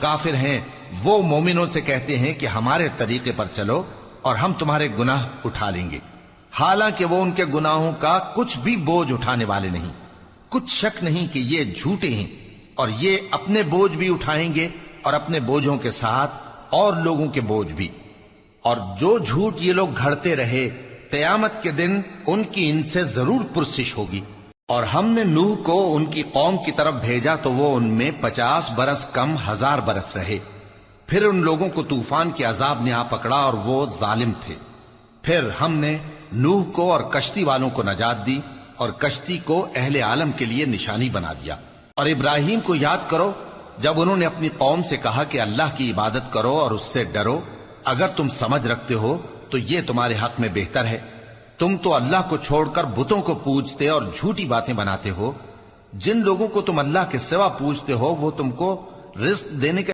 کافر ہیں وہ مومنوں سے کہتے ہیں کہ ہمارے طریقے پر چلو اور ہم تمہارے گناہ اٹھا لیں گے، حالانکہ وہ ان کے گناہوں کا کچھ بھی بوجھ اٹھانے والے نہیں۔ کچھ شک نہیں کہ یہ جھوٹے ہیں، اور یہ اپنے بوجھ بھی اٹھائیں گے اور اپنے بوجھوں کے ساتھ اور لوگوں کے بوجھ بھی۔ اور جو جھوٹ یہ لوگ گھڑتے رہے، قیامت کے دن ان کی ان سے ضرور پرسش ہوگی۔ اور ہم نے نوح کو ان کی قوم کی طرف بھیجا تو وہ ان میں 50 برس کم 1000 برس رہے، پھر ان لوگوں کو طوفان کے عذاب نے آ پکڑا اور وہ ظالم تھے۔ پھر ہم نے نوح کو اور کشتی والوں کو نجات دی اور کشتی کو اہل عالم کے لیے نشانی بنا دیا۔ اور ابراہیم کو یاد کرو جب انہوں نے اپنی قوم سے کہا کہ اللہ کی عبادت کرو اور اس سے ڈرو، اگر تم سمجھ رکھتے ہو تو یہ تمہارے حق میں بہتر ہے۔ تم تو اللہ کو چھوڑ کر بتوں کو پوجتے اور جھوٹی باتیں بناتے ہو۔ جن لوگوں کو تم اللہ کے سوا پوجتے ہو وہ تم کو رزق دینے کے